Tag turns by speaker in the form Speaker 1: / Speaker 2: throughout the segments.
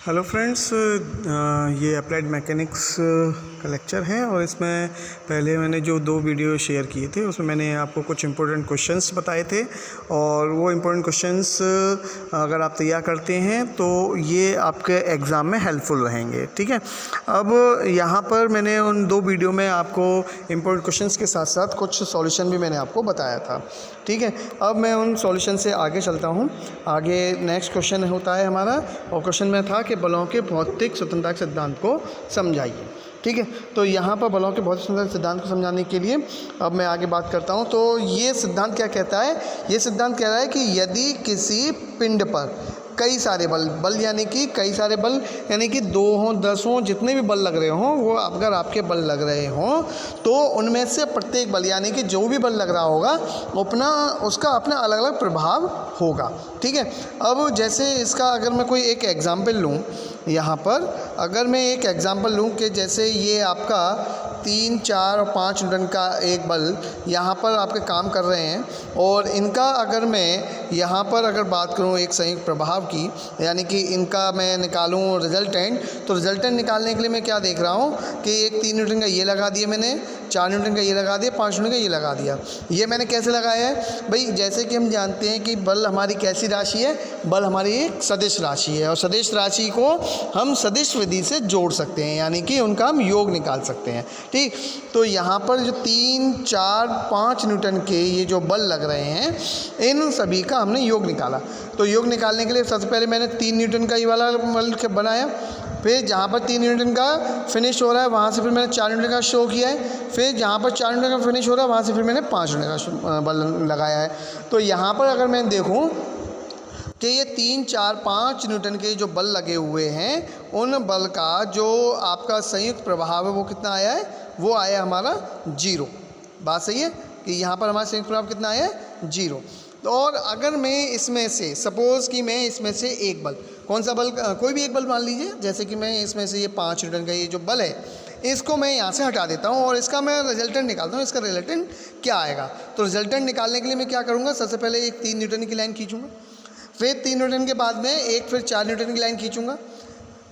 Speaker 1: Hello friends, ये applied mechanics का lecture है और इसमें पहले मैंने जो 2 वीडियो शेयर किए थे उसमें मैंने आपको कुछ इम्पोर्टेंट क्वेश्चंस बताए थे और वो इम्पोर्टेंट क्वेश्चंस अगर आप तैयार करते हैं तो ये आपके एग्ज़ाम में हेल्पफुल रहेंगे। ठीक है, अब यहाँ पर मैंने उन 2 वीडियो में आपको इम्पोर्टेंट क्वेश्चंस के साथ साथ कुछ सॉल्यूशन भी मैंने आपको बताया था। ठीक है, अब मैं उन सॉल्यूशन से आगे चलता हूँ। आगे नेक्स्ट क्वेश्चन होता है हमारा, और क्वेश्चन में था कि बलों के भौतिक स्वतंत्रता के सिद्धांत को समझाइए। ठीक है, तो यहाँ पर बलों के भौतिक स्वतंत्रता के सिद्धांत को समझाने के लिए अब मैं आगे बात करता हूँ। तो ये सिद्धांत क्या कहता है? ये सिद्धांत कह रहा है कि यदि किसी पिंड पर कई सारे बल यानी कि कई सारे बल यानी कि 2 हों 10 हों, जितने भी बल लग रहे हों, वो अगर आपके बल लग रहे हों तो उनमें से प्रत्येक बल यानी कि जो भी बल लग रहा होगा उसका अपना अलग अलग प्रभाव होगा। ठीक है, अब जैसे इसका अगर मैं कोई एक एग्ज़ाम्पल लूँ, यहाँ पर अगर मैं एक एग्ज़ाम्पल लूँ कि जैसे ये आपका 3, 4 और 5 न्यूटन का एक बल यहाँ पर आपके काम कर रहे हैं, और इनका अगर मैं यहाँ पर अगर बात करूँ एक संयुक्त प्रभाव की, यानी कि इनका मैं निकालूँ रिजल्टेंट, तो रिजल्टेंट निकालने के लिए मैं क्या देख रहा हूँ कि एक 3 न्यूटन का ये लगा दिया मैंने, 4 न्यूटन का ये लगा दिया, 5 न्यूटन का ये लगा दिया। ये मैंने कैसे लगाया है भाई? जैसे कि हम जानते हैं कि बल हमारी कैसी राशि है? बल हमारी एक सदिश राशि है, और सदिश राशि को हम सदिश विधि से जोड़ सकते हैं, यानी कि उनका हम योग निकाल सकते हैं। ठीक, तो यहाँ पर जो 3, 4, 5 न्यूटन के ये जो बल लग रहे हैं, इन सभी का हमने योग निकाला। तो योग निकालने के लिए सबसे पहले मैंने 3 न्यूटन का ये वाला बल बनाया, फिर जहाँ पर 3 न्यूटन का फिनिश हो रहा है वहाँ से फिर मैंने 4 न्यूटन का शो किया है, फिर जहाँ पर 4 न्यूटन का फिनिश हो रहा है वहाँ से फिर मैंने 5 न्यूटन का बल लगाया है। तो यहाँ पर अगर मैं देखूँ कि ये 3, 4, 5 न्यूटन के जो बल लगे हुए हैं, उन बल का जो आपका संयुक्त प्रभाव है वो कितना आया है? वो आया हमारा 0। बात सही है कि यहाँ पर हमारा संयुक्त प्रभाव कितना आया है? 0। तो और अगर मैं इसमें से सपोज़ कि मैं इसमें से एक बल, कौन सा बल, कोई भी एक बल मान लीजिए, जैसे कि मैं इसमें से ये 5 न्यूटन का ये जो बल है, इसको मैं यहाँ से हटा देता हूँ और इसका मैं रिजल्टेंट निकालता हूँ। इसका रिजल्टेंट क्या आएगा? तो रिजल्टेंट निकालने के लिए मैं क्या करूँगा? सबसे पहले एक 3 न्यूटन की लाइन खींचूँगा, फिर 3 न्यूटन के बाद में एक फिर 4 न्यूटन की लाइन खींचूँगा।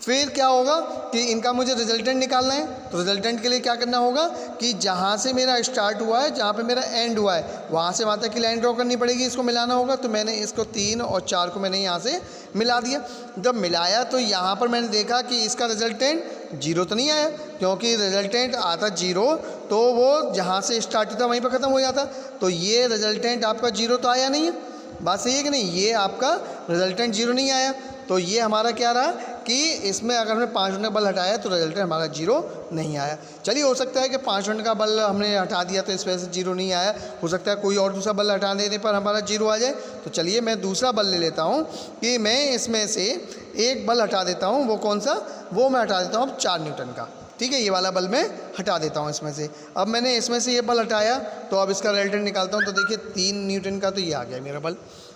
Speaker 1: फिर क्या होगा कि इनका मुझे रिजल्टेंट निकालना है, तो रिजल्टेंट के लिए क्या करना होगा कि जहाँ से मेरा स्टार्ट हुआ है, जहाँ पे मेरा एंड हुआ है, वहाँ से वहाँ तक की लाइन ड्रॉ करनी पड़ेगी, इसको मिलाना होगा। तो मैंने इसको 3 और 4 को मैंने यहाँ से मिला दिया। जब मिलाया तो यहाँ पर मैंने देखा कि इसका रिजल्टेंट 0 तो नहीं आया, क्योंकि रिजल्टेंट आता 0 तो वो जहाँ से स्टार्ट होता वहीं पर ख़त्म हो जाता। तो ये रिजल्टेंट आपका 0 तो आया नहीं है। बात सही है कि नहीं? ये आपका रिजल्टेंट 0 नहीं आया। तो ये हमारा क्या रहा कि इसमें अगर हमने 5 न्यूटन का बल हटाया तो रिजल्टेंट हमारा 0 नहीं आया। चलिए, हो सकता है कि 5 न्यूटन का बल हमने हटा दिया तो इस वजह से 0 नहीं आया, हो सकता है कोई और दूसरा बल हटा देने पर हमारा 0 आ जाए। तो चलिए मैं दूसरा बल ले लेता हूँ कि मैं इसमें से एक बल हटा देता हूँ। वो कौन सा? वो मैं हटा देता हूँ 4 न्यूटन का। ठीक है, ये वाला बल मैं हटा देता हूँ इसमें से। अब मैंने इसमें से ये बल हटाया तो अब इसका रिजल्टेंट निकालता हूँ। तो देखिए 3 न्यूटन का तो ये आ गया मेरा बल,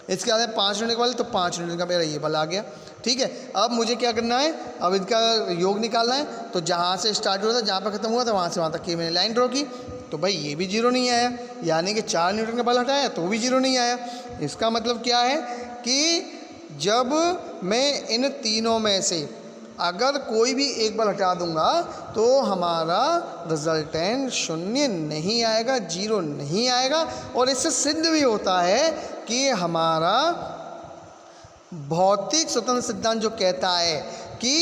Speaker 1: इसके बाद 5 न्यूटन का बल, तो 5 न्यूटन का मेरा ये बल आ गया। ठीक है, अब मुझे क्या करना है? अब इनका योग निकालना है। तो जहाँ से स्टार्ट हुआ था, जहाँ पर ख़त्म हुआ था, वहाँ से वहाँ तक की मैंने लाइन ड्रॉ की। तो भाई ये भी 0 नहीं आया, यानी कि 4 न्यूटन का बल हटाया तो भी 0 नहीं आया। इसका मतलब क्या है कि जब मैं इन तीनों में से अगर कोई भी एक बल हटा दूंगा तो हमारा रिजल्टेंट 0 नहीं आएगा, 0 नहीं आएगा। और इससे सिद्ध भी होता है कि हमारा भौतिक स्वतंत्र सिद्धांत जो कहता है कि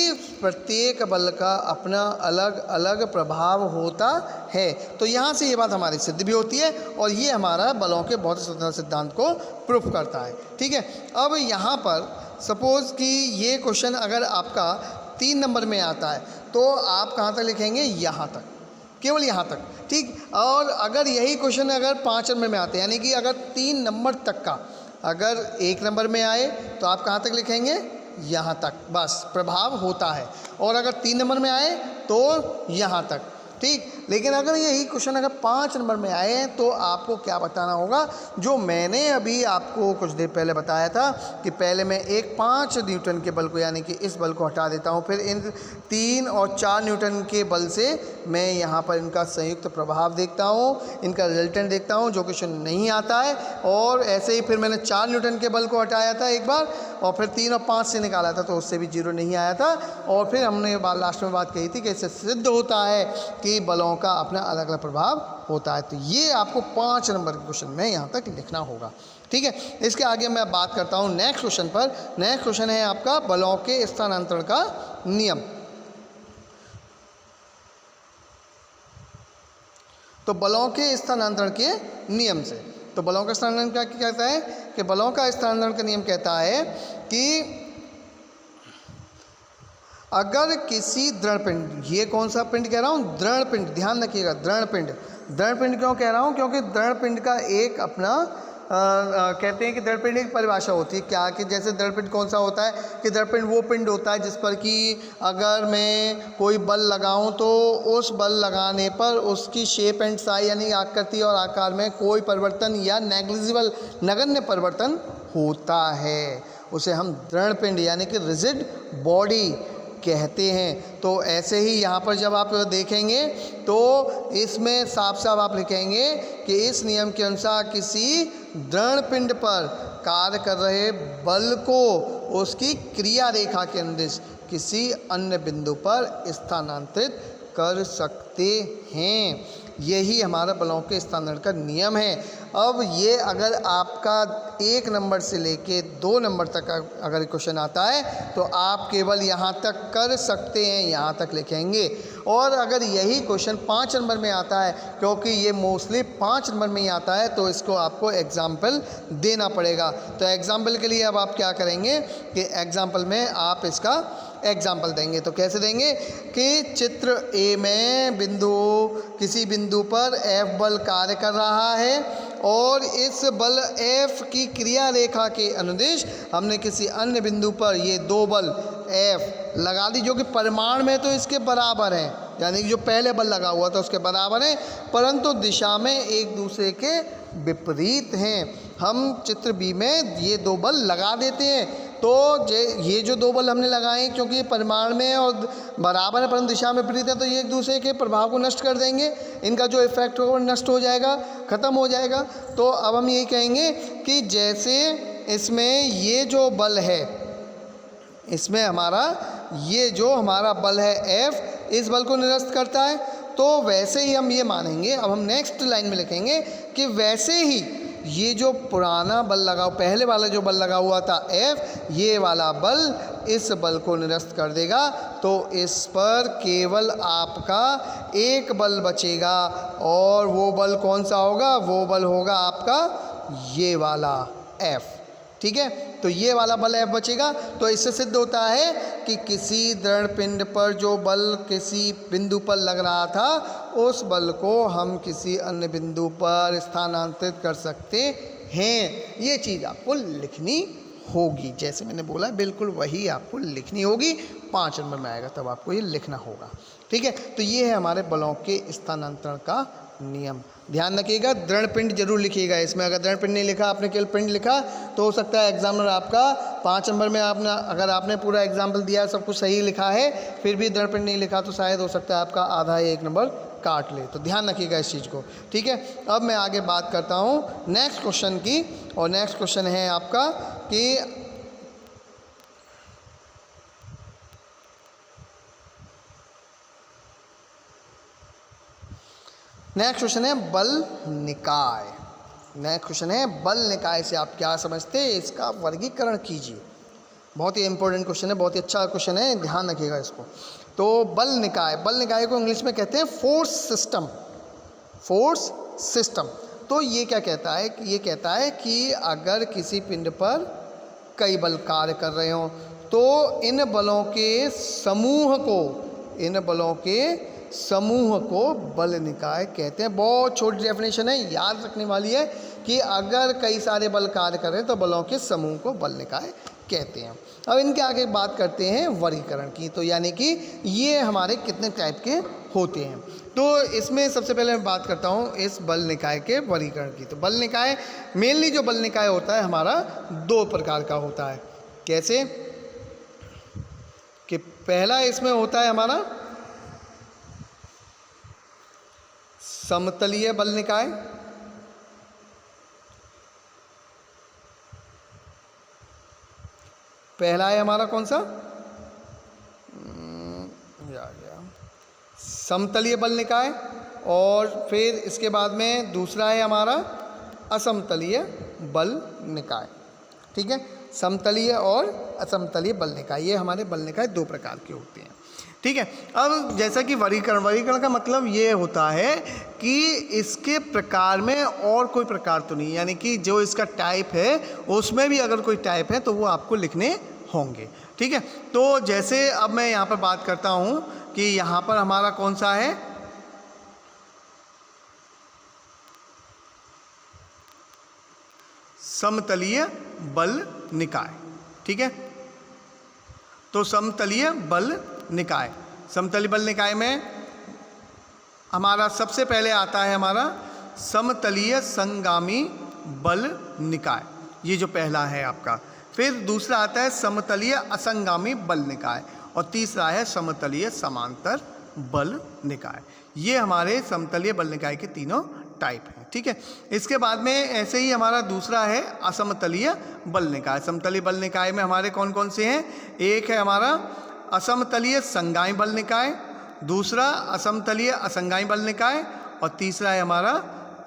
Speaker 1: प्रत्येक बल का अपना अलग अलग प्रभाव होता है। तो यहाँ से ये बात हमारी सिद्ध भी होती है और ये हमारा बलों के भौतिक स्वतंत्र सिद्धांत को प्रूफ करता है। ठीक है, अब यहाँ पर सपोज़ कि ये क्वेश्चन अगर आपका 3 नंबर में आता है तो आप कहाँ तक लिखेंगे? यहाँ तक, केवल यहाँ तक। ठीक, और अगर यही क्वेश्चन अगर 5 नंबर में आते हैं, यानी कि अगर 3 नंबर तक का अगर 1 नंबर में आए तो आप कहाँ तक लिखेंगे? यहाँ तक, बस प्रभाव होता है। और अगर 3 नंबर में आए तो यहाँ तक। ठीक, लेकिन अगर यही क्वेश्चन अगर 5 नंबर में आए तो आपको क्या बताना होगा, जो मैंने अभी आपको कुछ देर पहले बताया था कि पहले मैं एक 5 न्यूटन के बल को यानी कि इस बल को हटा देता हूँ, फिर इन 3 और 4 न्यूटन के बल से मैं यहाँ पर इनका संयुक्त प्रभाव देखता हूँ, इनका रिजल्टेंट देखता हूँ, जो क्वेश्चन नहीं आता है। और ऐसे ही फिर मैंने 4 न्यूटन के बल को हटाया था एक बार, और फिर 3 और 5 से निकाला था तो उससे भी 0 नहीं आया था। और फिर हमने लास्ट में बात कही थी कि इससे सिद्ध होता है कि बलों का अपना अलग अलग प्रभाव होता है। तो ये आपको 5 नंबर के क्वेश्चन में यहाँ तक लिखना होगा, ठीक है। इसके आगे मैं बात करता हूँ नेक्स्ट क्वेश्चन पर। नेक्स्ट क्वेश्चन है आपका बलों के स्थानांतरण का नियम। तो बलों के स्थानांतरण के नियम से, तो बलों का स्थानांतरण क्या कहता है कि बलों का स्थानांतरण का नियम कहता है कि अगर किसी दृढ़ पिंड, ये कौन सा पिंड कह रहा हूँ, दृढ़ पिंड, ध्यान रखिएगा, दृढ़ पिंड। दृढ़ पिंड क्यों कह रहा हूँ, क्योंकि दृढ़ पिंड का एक अपना कहते हैं कि दृढ़ पिंड एक परिभाषा होती है क्या, कि जैसे दृढ़ पिंड कौन सा होता है कि दृढ़ पिंड वो पिंड होता है जिस पर कि अगर मैं कोई बल लगाऊं तो उस बल लगाने पर उसकी शेप एंड साइज यानी आकृति और आकार में कोई परिवर्तन या नेग्लिजिबल नगण्य परिवर्तन होता है, उसे हम दृढ़ पिंड यानी कि रिजिड बॉडी कहते हैं। तो ऐसे ही यहाँ पर जब आप देखेंगे तो इसमें साफ साफ आप लिखेंगे कि इस नियम के अनुसार किसी दृढ़ पिंड पर कार्य कर रहे बल को उसकी क्रिया रेखा के अनुदिश किसी अन्य बिंदु पर स्थानांतरित कर सकते हैं। यही हमारा बलों के स्थानांतरण का नियम है। अब ये अगर आपका 1 नंबर से लेके 2 नंबर तक अगर क्वेश्चन आता है तो आप केवल यहाँ तक कर सकते हैं, यहाँ तक लिखेंगे। और अगर यही क्वेश्चन 5 नंबर में आता है, क्योंकि ये मोस्टली 5 नंबर में ही आता है, तो इसको आपको एग्जाम्पल देना पड़ेगा। तो एग्जाम्पल के लिए अब आप क्या करेंगे कि एग्जाम्पल में आप इसका एग्जाम्पल देंगे। तो कैसे देंगे कि चित्र ए में किसी बिंदु पर F बल कार्य कर रहा है और इस बल F की क्रिया रेखा के अनुदिश हमने किसी अन्य बिंदु पर ये 2 बल F लगा दी, जो कि परिमाण में तो इसके बराबर हैं, यानी कि जो पहले बल लगा हुआ था उसके बराबर है, परंतु दिशा में एक दूसरे के विपरीत हैं। हम चित्र बी में ये 2 बल लगा देते हैं, तो ये जो 2 बल हमने लगाए क्योंकि ये परिमाण में और बराबर है परंतु दिशा में विपरीत है, तो ये एक दूसरे के प्रभाव को नष्ट कर देंगे, इनका जो इफेक्ट होगा नष्ट हो जाएगा, ख़त्म हो जाएगा। तो अब हम यही कहेंगे कि जैसे इसमें ये जो बल है, इसमें ये जो हमारा बल है F, इस बल को निरस्त करता है, तो वैसे ही हम ये मानेंगे। अब हम नेक्स्ट लाइन में लिखेंगे कि वैसे ही ये जो पुराना बल लगा, पहले वाला जो बल लगा हुआ था F, ये वाला बल इस बल को निरस्त कर देगा, तो इस पर केवल आपका एक बल बचेगा। और वो बल कौन सा होगा, वो बल होगा आपका ये वाला F, ठीक है। तो ये वाला बल F बचेगा। तो इससे सिद्ध होता है कि किसी दृढ़ पिंड पर जो बल किसी बिंदु पर लग रहा था, उस बल को हम किसी अन्य बिंदु पर स्थानांतरित कर सकते हैं। ये चीज़ आपको लिखनी होगी, जैसे मैंने बोला बिल्कुल वही आपको लिखनी होगी। 5 नंबर में आएगा तब आपको ये लिखना होगा, ठीक है। तो ये है हमारे बलों के स्थानांतरण का नियम। ध्यान रखिएगा, दृढ़ पिंड जरूर लिखिएगा इसमें। अगर दृढ़ पिंड नहीं लिखा, आपने केवल पिंड लिखा, तो हो सकता है एग्जामिनर आपका 5 नंबर में अगर आपने पूरा एग्जाम्पल दिया, सब कुछ सही लिखा है, फिर भी दृढ़ पिंड नहीं लिखा, तो शायद हो सकता है आपका आधा या 1 नंबर काट ले। तो ध्यान रखिएगा इस चीज़ को, ठीक है। अब मैं आगे बात करता हूँ नेक्स्ट क्वेश्चन की, और नेक्स्ट क्वेश्चन है आपका कि नेक्स्ट क्वेश्चन है बल निकाय। नेक्स्ट क्वेश्चन है बल निकाय से आप क्या समझते हैं, इसका वर्गीकरण कीजिए। बहुत ही इंपॉर्टेंट क्वेश्चन है, बहुत ही अच्छा क्वेश्चन है, ध्यान रखिएगा इसको। तो बल निकाय को इंग्लिश में कहते हैं फोर्स सिस्टम। फोर्स सिस्टम तो ये क्या कहता है, ये कहता है कि अगर किसी पिंड पर कई बल कार्य कर रहे हों, तो इन बलों के समूह को बल निकाय कहते हैं। बहुत छोटी डेफिनेशन है, याद रखने वाली है कि अगर कई सारे बल कार्य कर रहे हैं तो बलों के समूह को बल निकाय
Speaker 2: कहते हैं। अब इनके आगे बात करते हैं वर्गीकरण की। तो यानी कि ये हमारे कितने टाइप के होते हैं। तो इसमें सबसे पहले मैं बात करता हूँ इस बल निकाय के वर्गीकरण की। तो बल निकाय मेनली जो बल निकाय होता है हमारा दो प्रकार का होता है। कैसे कि पहला इसमें होता है हमारा समतलीय बल निकाय, पहला है हमारा कौन सा, समतलीय बल निकाय। और फिर इसके बाद में दूसरा है हमारा असमतलीय बल निकाय। ठीक है, समतलीय और असमतलीय बल निकाय, ये हमारे बल निकाय दो प्रकार के होते हैं। ठीक है, अब जैसा कि वर्गीकरण का मतलब ये होता है कि इसके प्रकार में और कोई प्रकार तो नहीं, यानी कि जो इसका टाइप है उसमें भी अगर कोई टाइप है तो वो आपको लिखने होंगे। ठीक है, तो जैसे अब मैं यहाँ पर बात करता हूँ कि यहाँ पर हमारा कौन सा है, समतलीय बल निकाय। ठीक है, तो समतलीय बल निकाय, समतलीय बल निकाय में हमारा सबसे पहले आता है हमारा समतलीय संगामी बल निकाय, ये जो पहला है आपका। फिर दूसरा आता है समतलीय असंगामी बल निकाय और तीसरा है समतलीय समांतर बल निकाय। ये हमारे समतलीय बल निकाय के तीनों टाइप हैं। ठीक है, इसके बाद में ऐसे ही हमारा दूसरा है असमतलीय बल निकाय। समतलीय बल निकाय में हमारे कौन कौन से हैं, एक है हमारा असमतलीय संगामी बल निकाय, दूसरा असमतलीय असंगामी बल निकाय और तीसरा है हमारा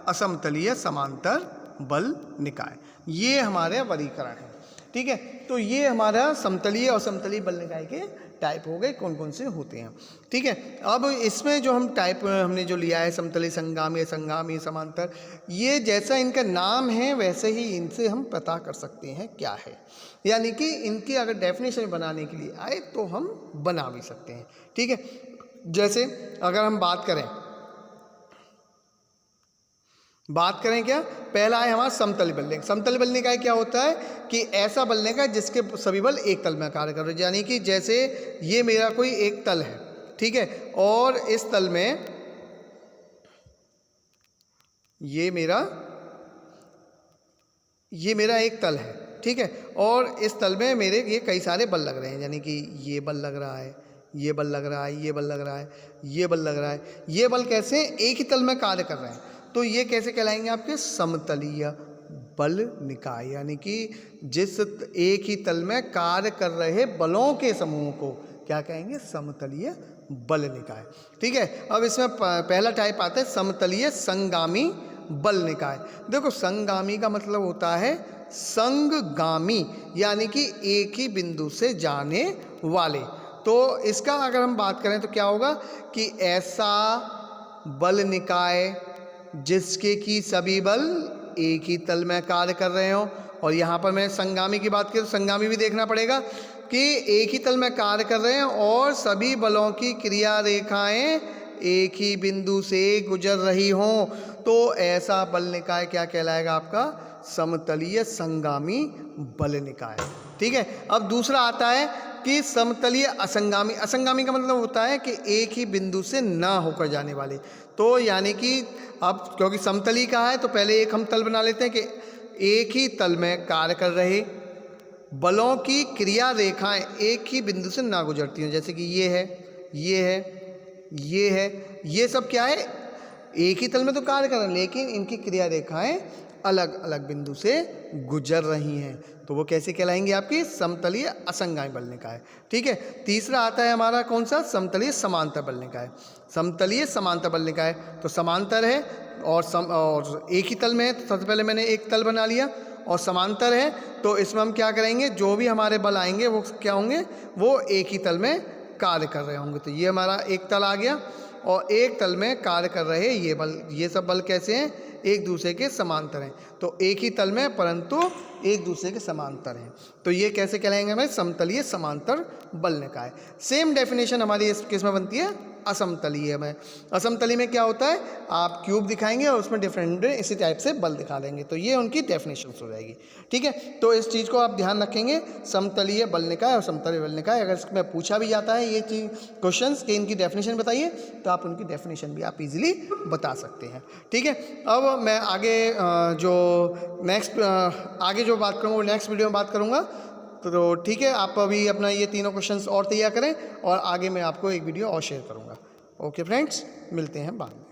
Speaker 2: असमतलीय समांतर बल निकाय। ये हमारे वर्गीकरण है। ठीक है, तो ये हमारा समतलीय और समतलीय बल निकाय के टाइप हो गए, कौन कौन से होते हैं। ठीक है, अब इसमें जो हम टाइप हमने जो लिया है समतलीय संगामी असंगामी समांतर, ये जैसा इनका नाम है वैसे ही इनसे हम पता कर सकते हैं क्या है, यानी कि इनकी अगर डेफिनेशन बनाने के लिए आए तो हम बना भी सकते हैं। ठीक है, जैसे अगर हम बात करें क्या, पहला है हमारा समतलीय बल निकाय। समतलीय बल निकाय क्या होता है कि ऐसा बल निकाय जिसके सभी बल एक तल में कार्य कर रहे हैं, यानी कि जैसे ये मेरा कोई एक तल है, ठीक है, और इस तल में ये मेरा एक तल है, ठीक है, और इस तल में मेरे ये कई सारे बल लग रहे हैं, यानी कि ये बल लग रहा है, ये बल लग रहा है, ये बल लग रहा है, ये बल लग रहा है। ये बल कैसे एक ही तल में कार्य कर रहे हैं, तो ये कैसे कहलाएंगे आपके समतलीय बल निकाय, यानी कि जिस एक ही तल में कार्य कर रहे बलों के समूह को क्या कहेंगे, समतलीय बल निकाय। ठीक है, अब इसमें पहला टाइप आता है समतलीय संगामी बल निकाय। देखो संगामी का मतलब होता है संगगामी, यानी कि एक ही बिंदु से जाने वाले। तो इसका अगर हम बात करें तो क्या होगा कि ऐसा बल निकाय जिसके कि सभी बल एक ही तल में कार्य कर रहे हो। और यहाँ पर मैं संगामी की बात करूँ तो संगामी भी देखना पड़ेगा कि एक ही तल में कार्य कर रहे हैं और सभी बलों की क्रिया रेखाएं एक ही बिंदु से गुजर रही हों, तो ऐसा बल निकाय क्या कहलाएगा आपका, समतलीय संगामी बल निकाय। ठीक है, अब दूसरा आता है कि समतलीय असंगामी। असंगामी का मतलब होता है कि एक ही बिंदु से ना होकर जाने वाले। तो यानी कि अब क्योंकि समतलीय का है तो पहले एक हम तल बना लेते हैं कि एक ही तल में कार्य कर रहे बलों की क्रिया रेखाएं एक ही बिंदु से ना गुजरती हैं, जैसे कि ये है, ये है, ये है, ये सब क्या है, एक ही तल में तो कार्य कर रहे हैं लेकिन इनकी क्रिया रेखाएं अलग अलग बिंदु से गुजर रही हैं, तो वो कैसे कहलाएंगे आपकी, समतलीय असंगामी बल निकाय। ठीक है, तीसरा आता है हमारा कौन सा, समतलीय समांतर बल निकाय। समतलीय समांतर बल निकाय तो समांतर है और एक ही तल में है, तो सबसे पहले मैंने एक तल बना लिया, और समांतर है तो इसमें हम क्या करेंगे, जो भी हमारे बल आएंगे वो क्या होंगे, वो एक ही तल में कार्य कर रहे होंगे। तो ये हमारा एक तल आ गया और एक तल में कार्य कर रहे ये बल, ये सब बल कैसे हैं, एक दूसरे के समांतर हैं। तो एक ही तल में परंतु एक दूसरे के समांतर हैं, तो ये कैसे कहलाएंगे हमें? समतलीय समांतर बल निकाय। सेम डेफिनेशन हमारी इस केस में बनती है असमतलीय में। असमतलीय में क्या होता है? आप क्यूब दिखाएंगे और उसमें डिफरेंट इसी टाइप से बल दिखा देंगे, तो ये उनकी डेफिनेशन हो जाएगी। ठीक है, तो इस चीज़ को आप ध्यान रखेंगे, समतलीय बल निकाय और समतलीय बल निकाय। अगर इसमें पूछा भी जाता है ये चीज क्वेश्चंस कि इनकी डेफिनेशन बताइए, तो आप उनकी डेफिनेशन भी आप इजीली बता सकते हैं। ठीक है, अब मैं आगे आगे जो बात करूँगा वो नेक्स्ट वीडियो में बात करूँगा। तो ठीक है, आप अभी अपना ये तीनों क्वेश्चंस और तैयार करें और आगे मैं आपको एक वीडियो और शेयर करूँगा। ओके फ्रेंड्स, मिलते हैं बाद में।